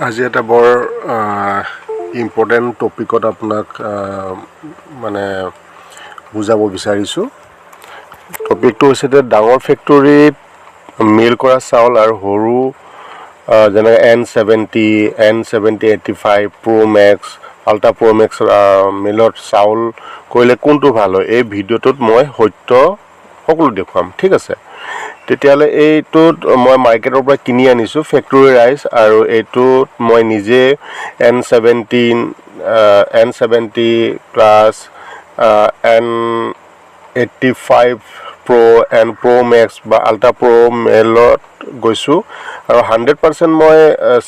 আজি এটা বৰ ইম্পৰ্টেণ্ট টপিকত আপোনাক মানে বুজাব বিচাৰিছোঁ। টপিকটো হৈছে যে ডাঙৰ ফেক্টৰীত মিল কৰা চাউল আৰু সৰু যেনে N70, N7085, Pro Max, Ultra Pro Max মিলত চাউল কৰিলে কোনটো ভাল হয়, এই ভিডিঅ'টোত মই সত্য সকলো দেখুৱাম। ঠিক আছে, তেতিয়াহ'লে এইটোত মই মাৰ্কেটৰ পৰা কিনি আনিছোঁ ফেক্টৰী ৰাইচ, আৰু এইটোত মই নিজে N70 plus N85 Pro and Pro Max বা Ultra Pro মেলত গৈছোঁ, আৰু 100% মই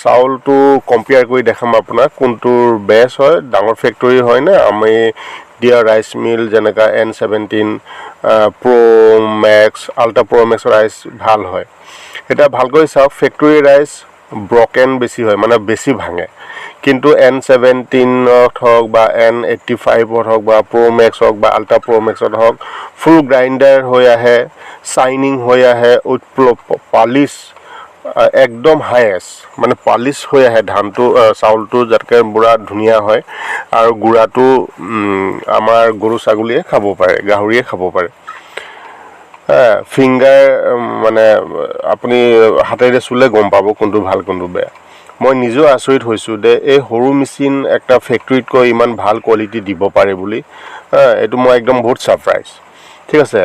চাউলটো কম্পেয়াৰ কৰি দেখাম আপোনাক কোনটোৰ বেষ্ট হয়, ডাঙৰ ফেক্টৰী হয় নে আমি দিয়া ৰাইচ মিল যেনেকা N70 Pro Max, Ultra Pro Max rice ভাল হয়। এতিয়া ভালকৈ চাওক, ফেক্টৰী ৰাইচ ব্ৰকেন বেছি হয়, মানে বেছি ভাঙে, কিন্তু N70ত হওক বা N85ত হওক বা Pro Max হওক বা Ultra Pro Maxত হওক ফুল গ্ৰাইণ্ডাৰ হৈ আহে, চাইনিং হৈ আহে, উইথ পালিছ একদম হায়েষ্ট, মানে পালিছ হৈ আহে ধানটো, চাউলটো যাতকৈ পুৰা ধুনীয়া হয়, আৰু গুড়াটো আমাৰ গৰু ছাগলীয়ে খাব পাৰে, গাহৰিয়ে খাব পাৰে। ফিংগাৰ মানে আপুনি হাতেৰে চুলে গম পাব কোনটো ভাল কোনটো বেয়া। মই নিজেও আচৰিত হৈছোঁ যে এই সৰু মেচিন একটা ফেক্টৰীতকৈ ইমান ভাল কোৱালিটি দিব পাৰে বুলি। এইটো মই একদম বহুত ছাৰপ্ৰাইজ। ঠিক আছে,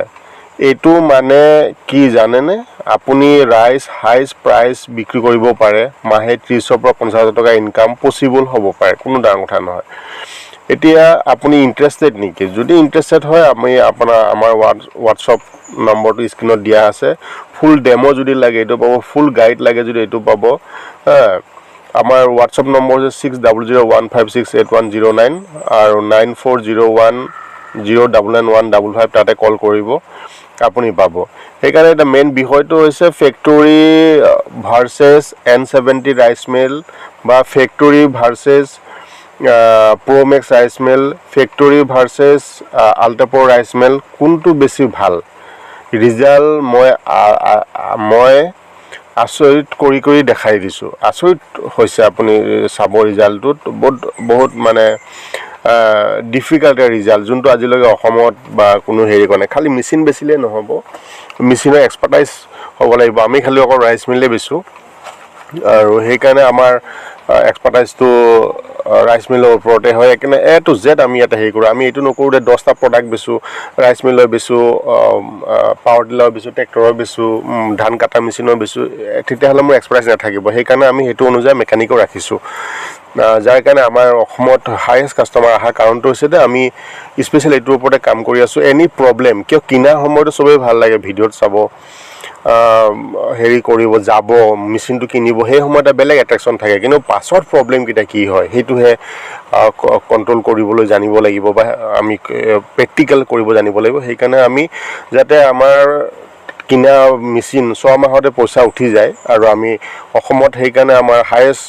এইটো মানে কি জানেনে, আপুনি ৰাইচ হাইষ্ট প্ৰাইচ বিক্ৰী কৰিব পাৰে, মাহে 30,000 পৰা 50,000 টকা ইনকাম পচিবল হ'ব পাৰে, কোনো ডাঙৰ কথা নহয়। এতিয়া আপুনি ইণ্টাৰেষ্টেড নেকি? যদি ইণ্টাৰেষ্টেড হয় আমাৰ হোৱাটছআপ নম্বৰটো স্ক্ৰীণত দিয়া আছে, ফুল ডেমো যদি লাগে এইটো পাব, ফুল গাইড লাগে যদি এইটো পাব। আমাৰ হোৱাটছআপ নম্বৰ হৈছে 6001568109 আৰু 9401099155, তাতে কল কৰিব, আপুনি পাব। সেইকাৰণে এটা মেইন বিষয়টো হৈছে factory versus N70 rice mill বা factory versus Pro Max rice mill, factory versus Ultra Pro rice mill, কোনটো বেছি ভাল। ৰিজাল্ট মই আচৰিত কৰি দেখাই দিছোঁ। আচৰিত হৈছে, আপুনি চাব ৰিজাল্টটোত বহুত মানে ডিফিকাল্ট ৰিজাল্ট, যোনটো আজিলৈকে অসমত বা কোনো হেৰি কৰা নাই। খালি মেচিন বেচিলে নহ'ব, মেচিনৰ এক্সপাৰ্টাইজ হ'ব লাগিব। আমি খালি অকল ৰাইচ মিলে বেচোঁ, আৰু সেইকাৰণে আমাৰ এক্সপাৰ্টাইজটো ৰাইচ মিলৰ ওপৰতে হয়। সেইকাৰণে A to Z আমি ইয়াতে হেৰি কৰোঁ। আমি এইটো নকৰোঁ যে 10টা প্ৰডাক্ট বেচোঁ, ৰাইচ মিলৰ বেচোঁ, পাৱাৰ টিলাৰ বেচোঁ, ট্ৰেক্টৰৰ বেচোঁ, ধান কাটা মেচিনৰ বেচোঁ, তেতিয়াহ'লে মোৰ এক্সপাৰ্টাইজ নাথাকিব। সেইকাৰণে আমি সেইটো অনুযায়ী মেকানিকো ৰাখিছোঁ, যাৰ কাৰণে আমাৰ অসমত হায়েষ্ট কাষ্টমাৰ অহাৰ কাৰণটো হৈছে যে আমি স্পেচিয়েল এইটোৰ ওপৰতে কাম কৰি আছোঁ। এনি প্ৰব্লেম, কিয় কিনাৰ সময়তো চবেই ভাল লাগে ভিডিঅ'ত চাব, হেৰি কৰিব, যাব মেচিনটো কিনিব, সেই সময়ত এটা বেলেগ এট্ৰেকশ্যন থাকে, কিন্তু পাছত প্ৰব্লেমকেইটা কি হয় সেইটোহে কণ্ট্ৰল কৰিবলৈ জানিব লাগিব, বা আমি প্ৰেক্টিকেল কৰিব জানিব লাগিব। সেইকাৰণে আমি যাতে আমাৰ কিনা মেচিন 6 মাহতে পইচা উঠি যায়, আৰু আমি অসমত সেইকাৰণে আমাৰ হায়েষ্ট